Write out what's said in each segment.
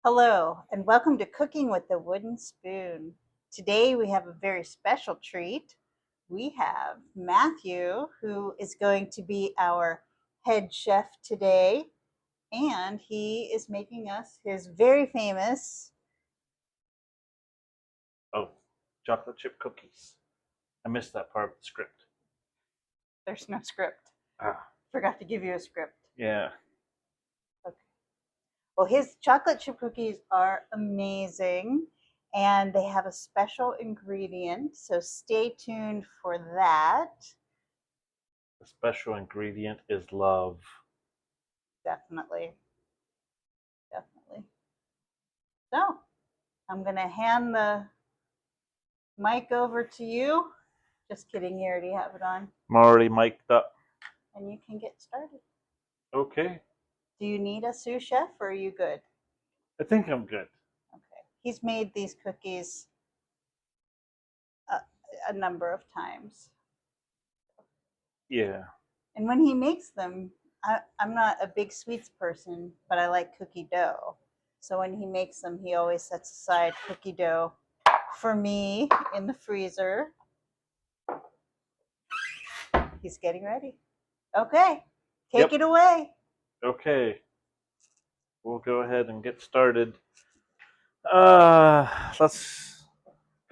Hello, and welcome to Cooking with the Wooden Spoon. Today we have a very special treat. We have Matthew, who is going to be our head chef today, and he is making us his very famous. Oh, chocolate chip cookies. I missed that part of the script. There's no script. Ah, Forgot to give you a script. yeah. Okay. Well, his chocolate chip cookies are amazing and they have a special ingredient, so stay tuned for that. The special ingredient is love. Definitely. Definitely. So I'm going to hand the mic over to you. Just kidding, you already have it on. I'm already mic'd up. And you can get started. Okay. Do you need a sous chef or are you good? I think I'm good. Okay. He's made these cookies a, a number of times. Yeah. And when he makes them, I'm not a big sweets person, but I like cookie dough. So when he makes them, he always sets aside cookie dough for me in the freezer. He's getting ready. Okay, take Yep. it away. Okay. We'll go ahead and get started. Let's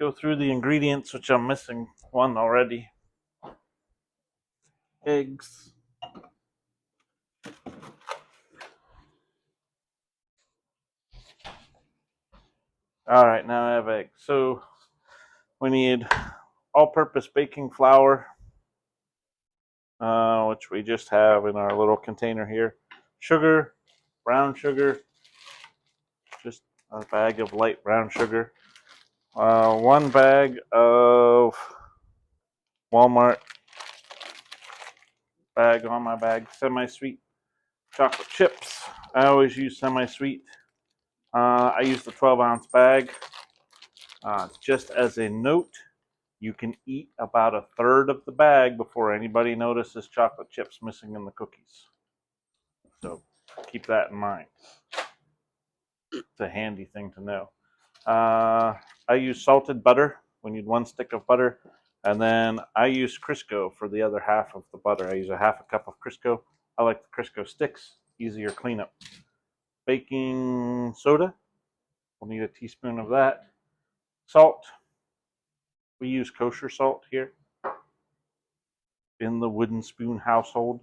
go through the ingredients, which I'm missing one already. Eggs. All right, now I have eggs. So we need all-purpose baking flour, which we just have in our little container here. Sugar, brown sugar, just a bag of light brown sugar. One bag of Walmart bag on my bag, semi-sweet chocolate chips. I always use semi-sweet. I use the 12-ounce bag. Just as a note, you can eat about a third of the bag before anybody notices chocolate chips missing in the cookies. So keep that in mind. It's a handy thing to know. I use salted butter. We need one stick of butter. And then I use Crisco for the other half of the butter. I use a half a cup of Crisco. I like the Crisco sticks, easier cleanup. Baking soda. We'll need a teaspoon of that. Salt. We use kosher salt here in the wooden spoon household.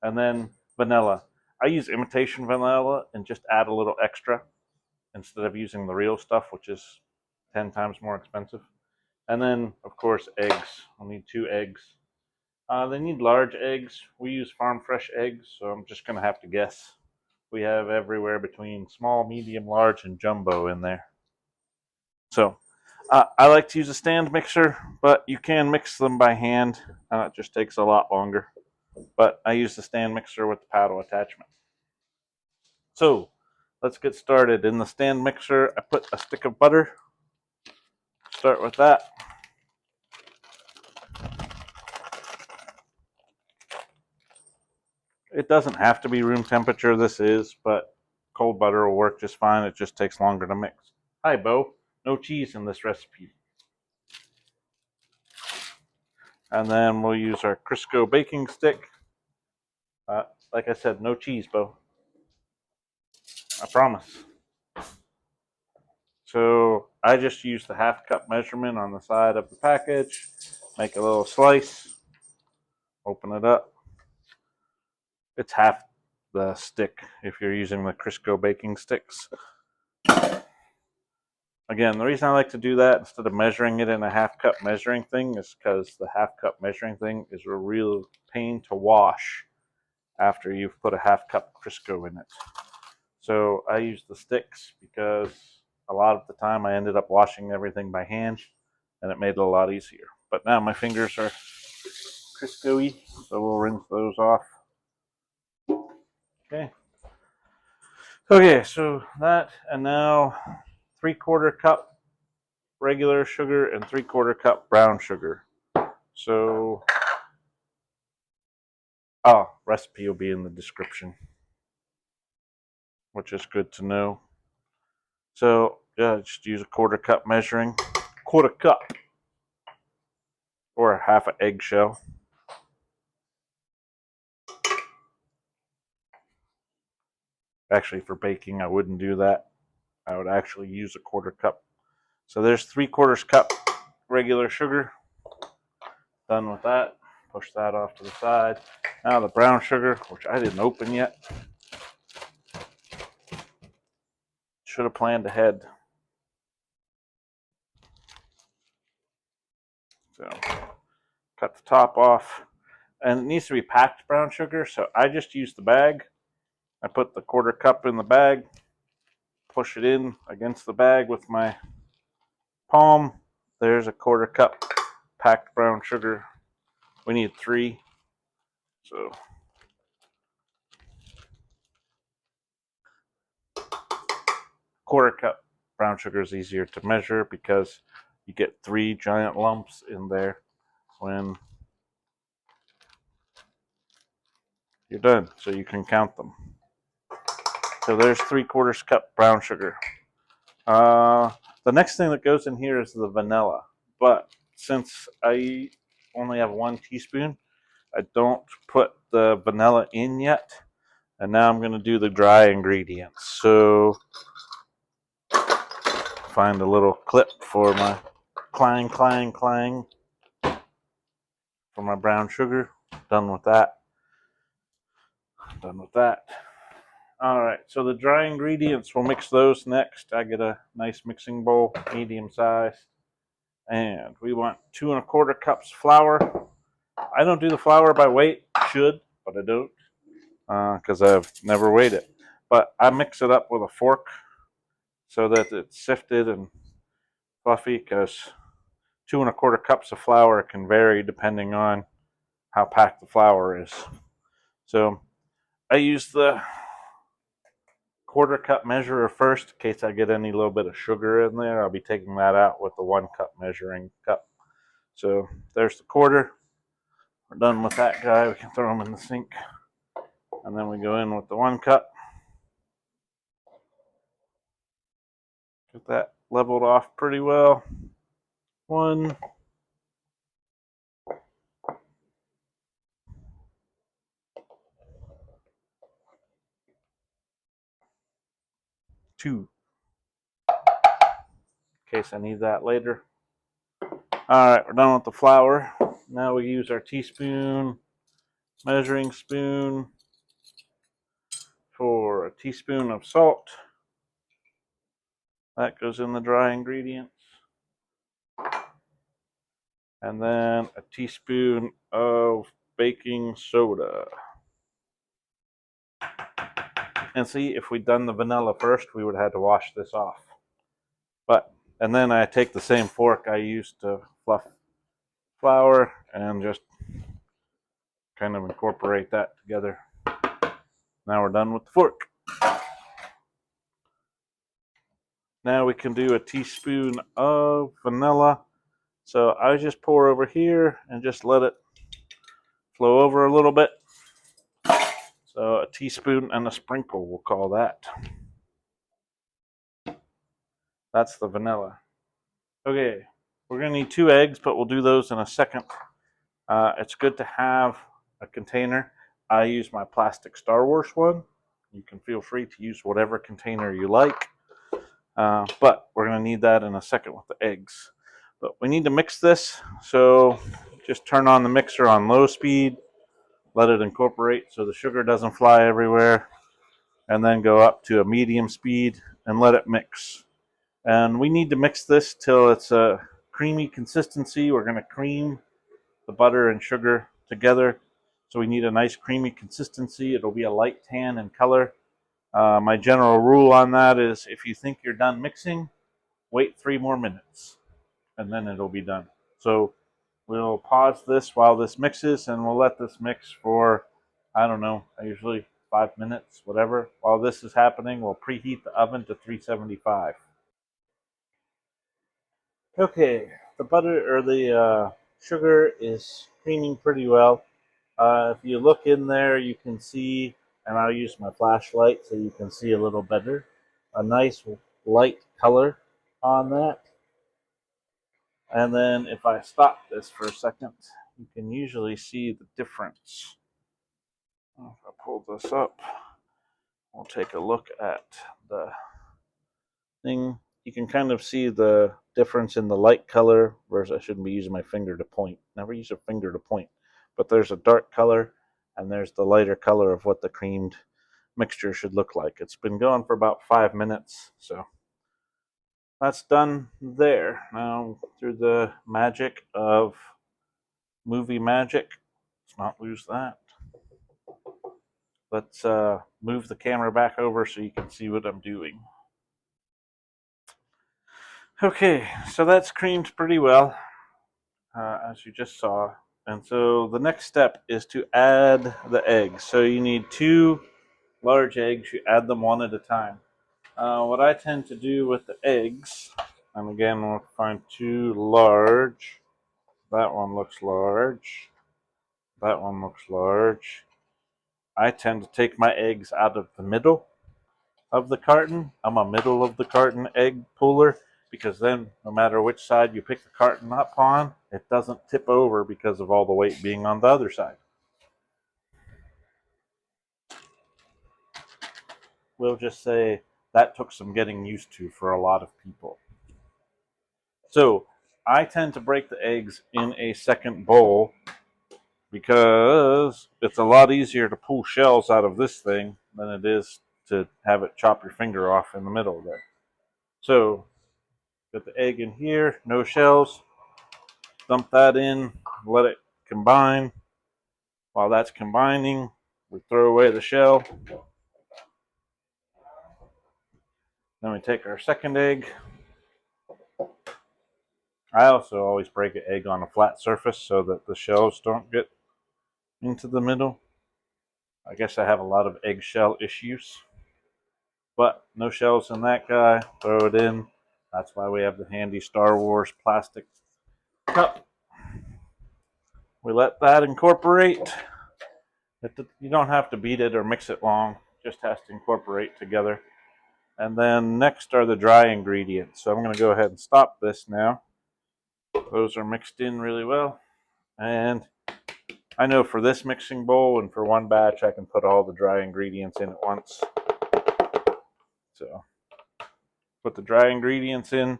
And then vanilla. I use imitation vanilla and just add a little extra instead of using the real stuff, which is 10 times more expensive. And then, of course, eggs. I'll need 2 eggs. They need large eggs. We use farm fresh eggs, so I'm just going to have to guess. We have everywhere between small, medium, large, and jumbo in there. So I like to use a stand mixer, but you can mix them by hand. It just takes a lot longer. But I use the stand mixer with the paddle attachment. So let's get started. In the stand mixer, I put a stick of butter. Start with that. It doesn't have to be room temperature, this is, but cold butter will work just fine. It just takes longer to mix. Hi, Bo. No cheese in this recipe. And then we'll use our Crisco baking stick. Like I said, no cheese, Bo. I promise. So I just use the half cup measurement on the side of the package. Make a little slice. Open it up. It's half the stick if you're using the Crisco baking sticks. Again, the reason I like to do that instead of measuring it in a half cup measuring thing is because the half cup measuring thing is a real pain to wash after you've put a half cup Crisco in it. So I use the sticks because a lot of the time I ended up washing everything by hand and it made it a lot easier. But now my fingers are Crisco-y, so we'll rinse those off. Okay. Okay, so that, and now 3/4 cup regular sugar and 3/4 cup brown sugar. So, recipe will be in the description, which is good to know. So yeah, just use a quarter cup measuring, quarter cup, or half an eggshell. Actually, for baking, I wouldn't do that. I would actually use a quarter cup. So there's 3/4 cup regular sugar. Done with that. Push that off to the side. Now the brown sugar, which I didn't open yet. Should have planned ahead. So cut the top off. And it needs to be packed brown sugar, so I just use the bag. I put the quarter cup in the bag, push it in against the bag with my palm. There's a quarter cup packed brown sugar. We need 3. So quarter cup brown sugar is easier to measure because you get 3 giant lumps in there when you're done, so you can count them. So there's 3/4 cup brown sugar. The next thing that goes in here is the vanilla, but since I only have 1 teaspoon, I don't put the vanilla in yet. And now I'm going to do the dry ingredients. So find a little clip for my clang, clang, clang for my brown sugar. Done with that. Done with that. All right, so the dry ingredients, we'll mix those next. I get a nice mixing bowl, medium size. And we want 2 1/4 cups flour. I don't do the flour by weight. Should, but I don't because I've never weighed it. But I mix it up with a fork so that it's sifted and fluffy, because 2 1/4 cups of flour can vary depending on how packed the flour is. So I use the quarter cup measurer first in case I get any little bit of sugar in there. I'll be taking that out with the 1 cup measuring cup. So there's the quarter. We're done with that guy. We can throw them in the sink. And then we go in with the 1 cup. Get that leveled off pretty well. 1, 2, in case I need that later. All right, we're done with the flour. Now we use our teaspoon, measuring spoon for a teaspoon of salt. That goes in the dry ingredients. And then a teaspoon of baking soda. And see, if we'd done the vanilla first, we would have had to wash this off. And then I take the same fork I used to fluff flour and just kind of incorporate that together. Now we're done with the fork. Now we can do a teaspoon of vanilla. So I just pour over here and just let it flow over a little bit. So a teaspoon and a sprinkle, we'll call that. That's the vanilla. Okay, we're going to need 2 eggs, but we'll do those in a second. It's good to have a container. I use my plastic Star Wars one. You can feel free to use whatever container you like. But we're going to need that in a second with the eggs. But we need to mix this, so just turn on the mixer on low speed. Let it incorporate so the sugar doesn't fly everywhere. And then go up to a medium speed and let it mix. And we need to mix this till it's a creamy consistency. We're going to cream the butter and sugar together. So we need a nice creamy consistency. It'll be a light tan in color. My general rule on that is if you think you're done mixing, wait 3 more minutes and then it'll be done. So we'll pause this while this mixes, and we'll let this mix for, I don't know, usually 5 minutes, whatever. While this is happening, we'll preheat the oven to 375. Okay, the butter or the sugar is creaming pretty well. If you look in there, you can see, and I'll use my flashlight so you can see a little better, a nice light color on that. And then if I stop this for a second, you can usually see the difference. If I pull this up, we'll take a look at the thing. You can kind of see the difference in the light color, whereas I shouldn't be using my finger to point. Never use a finger to point. But there's a dark color, and there's the lighter color of what the creamed mixture should look like. It's been going for about 5 minutes, so that's done there. Now, through the magic of movie magic, let's not lose that. Let's move the camera back over so you can see what I'm doing. Okay, so that's creamed pretty well, as you just saw. And so the next step is to add the eggs. So you need 2 large eggs. You add them one at a time. What I tend to do with the eggs, and again, we'll find 2 large. That one looks large. That one looks large. I tend to take my eggs out of the middle of the carton. I'm a middle of the carton egg puller because then no matter which side you pick the carton up on, it doesn't tip over because of all the weight being on the other side. We'll just say that took some getting used to for a lot of people. So I tend to break the eggs in a second bowl because it's a lot easier to pull shells out of this thing than it is to have it chop your finger off in the middle there. So, put the egg in here, no shells, dump that in, let it combine. While that's combining, we throw away the shell. Then we take our second egg. I also always break an egg on a flat surface so that the shells don't get into the middle. I guess I have a lot of eggshell issues. But no shells in that guy. Throw it in. That's why we have the handy Star Wars plastic cup. We let that incorporate. You don't have to beat it or mix it long. It just has to incorporate together. And then next are the dry ingredients. So I'm going to go ahead and stop this now. Those are mixed in really well. And I know for this mixing bowl and for one batch, I can put all the dry ingredients in at once. So put the dry ingredients in.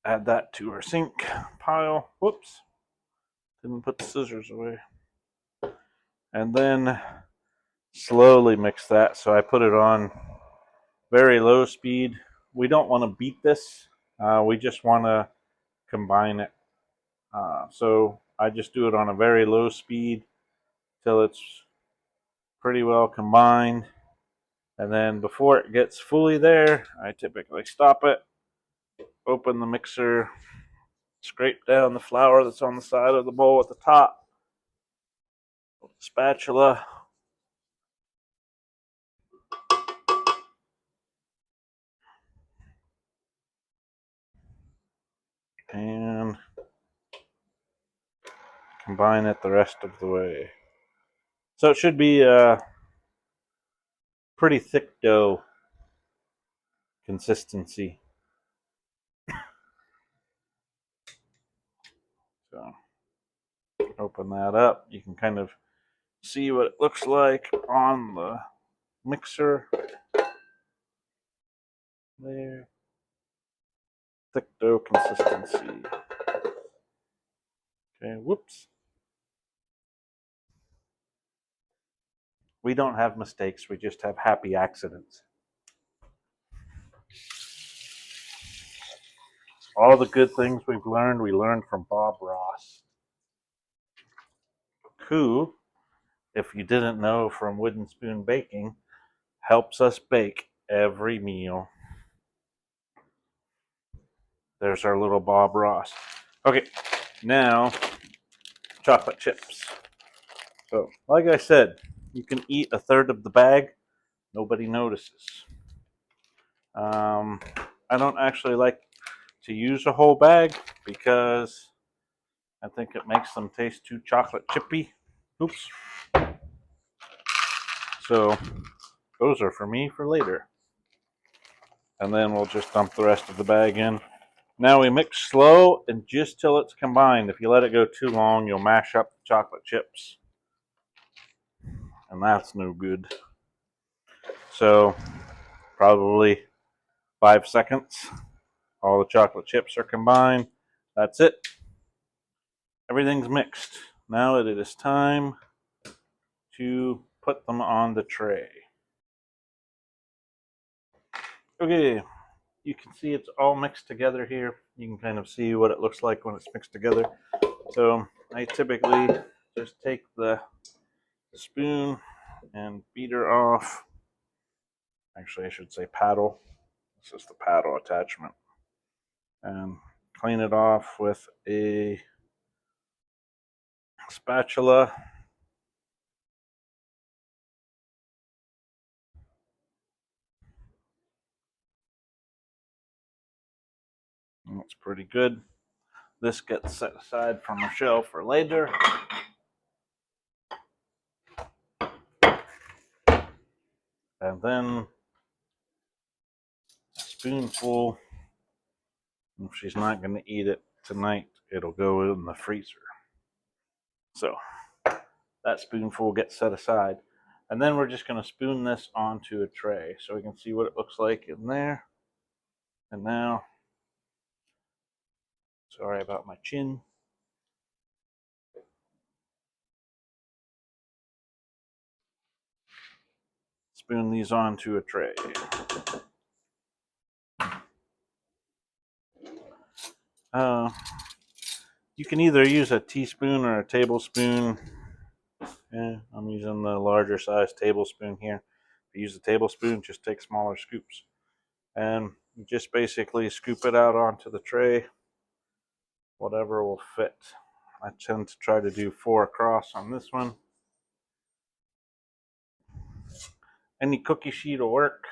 Add that to our sink pile. Whoops. Didn't put the scissors away. And then slowly mix that. So I put it on very low speed. We don't want to beat this. We just want to combine it. So I just do it on a very low speed till it's pretty well combined. And then before it gets fully there, I typically stop it, open the mixer, scrape down the flour that's on the side of the bowl at the top with the spatula. And combine it the rest of the way. So it should be a pretty thick dough consistency. So open that up. You can kind of see what it looks like on the mixer. There. Thick dough consistency. Okay, whoops. We don't have mistakes, we just have happy accidents. All the good things we learned from Bob Ross, who, if you didn't know from Wooden Spoon Baking, helps us bake every meal. There's our little Bob Ross. Okay, now chocolate chips. So, like I said, you can eat a third of the bag, nobody notices. I don't actually like to use a whole bag because I think it makes them taste too chocolate chippy. Oops. So those are for me for later. and then we'll just dump the rest of the bag in. Now we mix slow and just till it's combined. If you let it go too long, you'll mash up the chocolate chips, and that's no good. So probably 5 seconds. All the chocolate chips are combined. That's it. Everything's mixed. Now it is time to put them on the tray. Okay, you can see it's all mixed together here. You can kind of see what it looks like when it's mixed together. So I typically just take the spoon and beater off. Actually, I should say paddle. This is the paddle attachment. And clean it off with a spatula. That's pretty good. This gets set aside from a shelf for later. And then a spoonful, if she's not going to eat it tonight, it'll go in the freezer. So that spoonful gets set aside. And then we're just going to spoon this onto a tray so we can see what it looks like in there. And now, sorry about my chin. Spoon these onto a tray. You can either use a teaspoon or a tablespoon. Yeah, I'm using the larger size tablespoon here. If you use a tablespoon, just take smaller scoops. And just basically scoop it out onto the tray. Whatever will fit. I tend to try to do 4 across on this one. Any cookie sheet will work.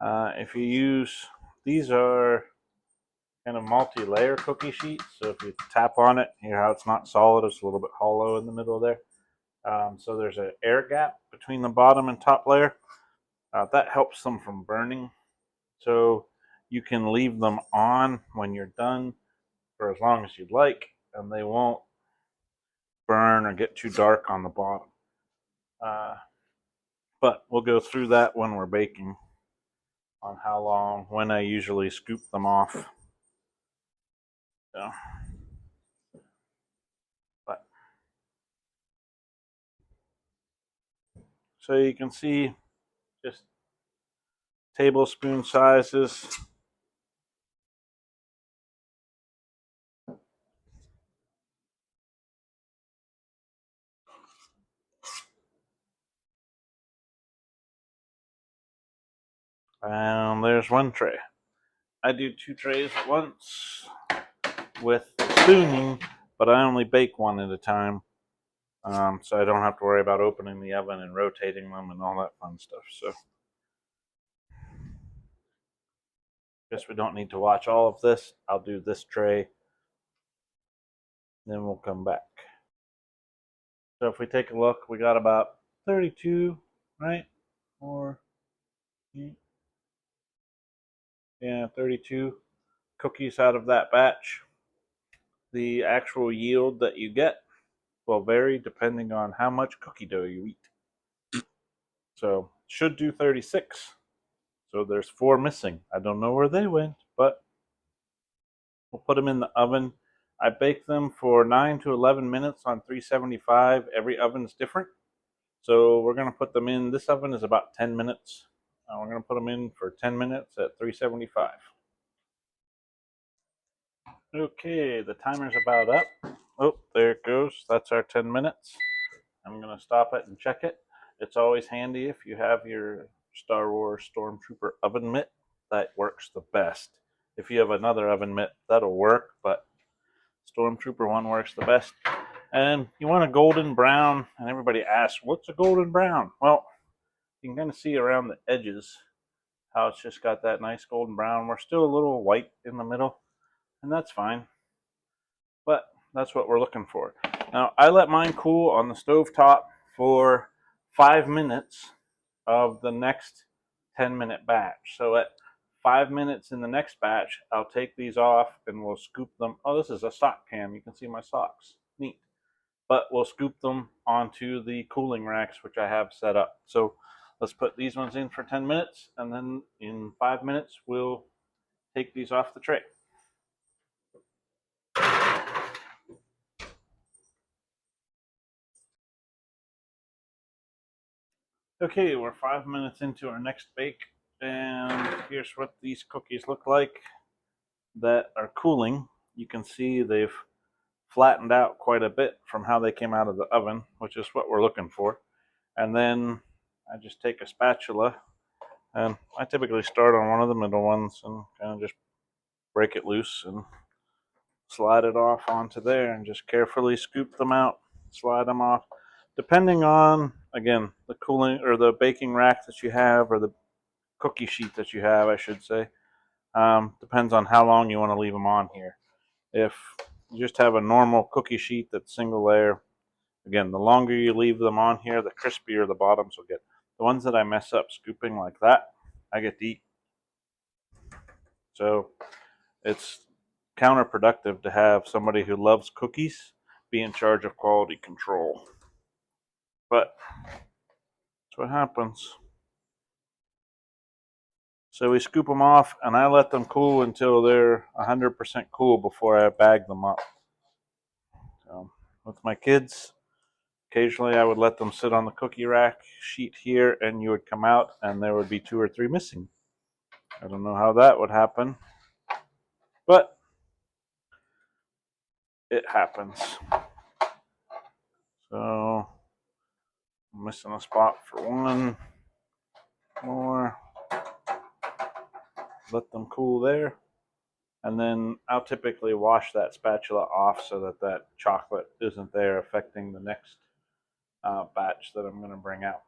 If you use, these are kind of multi-layer cookie sheets. So if you tap on it, you hear how it's not solid, it's a little bit hollow in the middle there. So there's an air gap between the bottom and top layer. That helps them from burning. So you can leave them on when you're done for as long as you'd like, and they won't burn or get too dark on the bottom. But we'll go through that when we're baking on how long, when I usually scoop them off. So, but, so you can see just tablespoon sizes. And there's one tray. I do 2 trays at once with spooning, but I only bake one at a time. So I don't have to worry about opening the oven and rotating them and all that fun stuff. So guess we don't need to watch all of this. I'll do this tray, then we'll come back. So if we take a look, we got about 32, right? Or yeah, 32 cookies out of that batch. The actual yield that you get will vary depending on how much cookie dough you eat. So should do 36. So there's 4 missing. I don't know where they went, but we'll put them in the oven. I bake them for 9 to 11 minutes on 375. Every oven's different. So we're going to put them in. This oven is about 10 minutes. We're going to put them in for 10 minutes at 375. Okay, the timer's about up. Oh, there it goes. That's our 10 minutes. I'm going to stop it and check it. It's always handy if you have your Star Wars Stormtrooper oven mitt. That works the best. If you have another oven mitt, that'll work, but Stormtrooper one works the best. And you want a golden brown, and everybody asks, what's a golden brown? Well, you can kind of see around the edges how it's just got that nice golden brown. We're still a little white in the middle, and that's fine. But that's what we're looking for. Now, I let mine cool on the stove top for 5 minutes of the next 10-minute batch. So at 5 minutes in the next batch, I'll take these off and we'll scoop them. Oh, this is a sock cam. You can see my socks. Neat. But we'll scoop them onto the cooling racks, which I have set up. So let's put these ones in for 10 minutes, and then in 5 minutes, we'll take these off the tray. Okay, we're 5 minutes into our next bake, and here's what these cookies look like that are cooling. You can see they've flattened out quite a bit from how they came out of the oven, which is what we're looking for. And then I just take a spatula, and I typically start on one of the middle ones and kind of just break it loose and slide it off onto there and just carefully scoop them out, slide them off. Depending on, again, the cooling or the baking rack that you have, or the cookie sheet that you have, I should say, depends on how long you want to leave them on here. If you just have a normal cookie sheet that's single layer, again, the longer you leave them on here, the crispier the bottoms will get. The ones that I mess up scooping like that, I get to eat. So it's counterproductive to have somebody who loves cookies be in charge of quality control. But that's what happens. So we scoop them off, and I let them cool until they're 100% cool before I bag them up. So with my kids, occasionally I would let them sit on the cookie rack sheet here, and you would come out and there would be 2 or 3 missing. I don't know how that would happen, but it happens. So I'm missing a spot for one more. Let them cool there. And then I'll typically wash that spatula off so that that chocolate isn't there affecting the next batch that I'm going to bring out.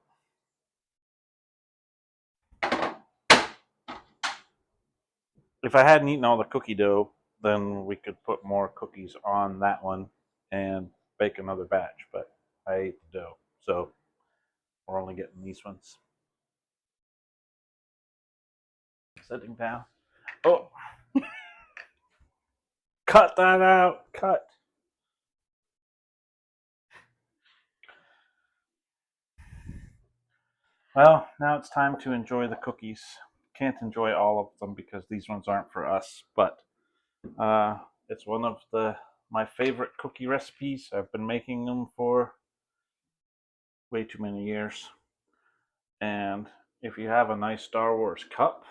If I hadn't eaten all the cookie dough, then we could put more cookies on that one and bake another batch, but I ate the dough, so we're only getting these ones. Sitting down. Oh, cut that out. Cut. Well, now it's time to enjoy the cookies. Can't enjoy all of them because these ones aren't for us, but it's one of my favorite cookie recipes. I've been making them for way too many years. And if you have a nice Star Wars cup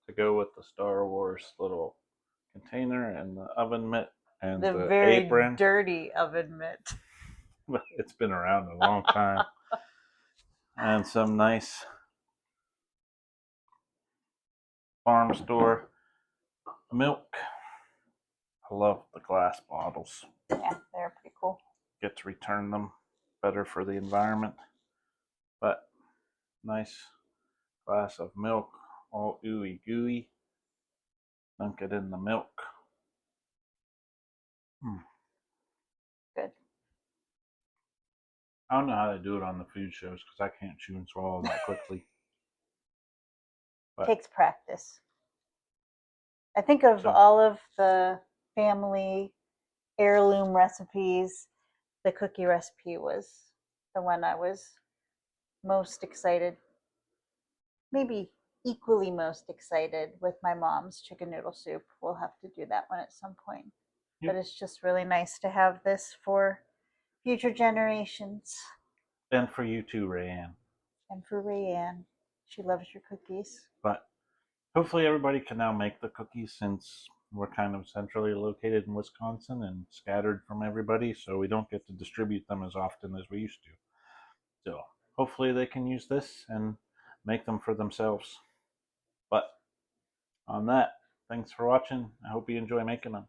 to go with the Star Wars little container and the oven mitt and The the very apron, dirty oven mitt. it's been around a long time, and some nice farm store milk. I love the glass bottles. Yeah, they're pretty cool. Get to return them, better for the environment. But nice glass of milk, all ooey gooey. Dunk it in the milk. Good. I don't know how they do it on the food shows because I can't chew and swallow that quickly. But Takes practice. I think of all of the family heirloom recipes, the cookie recipe was the one I was most excited, maybe equally most excited with my mom's chicken noodle soup. We'll have to do that one at some point. Yep. But it's just really nice to have this for future generations. And for you too, Rayanne. And for Rayanne. She loves your cookies. But hopefully everybody can now make the cookies since we're kind of centrally located in Wisconsin and scattered from everybody, so we don't get to distribute them as often as we used to. So hopefully they can use this and make them for themselves. But on that, thanks for watching. I hope you enjoy making them.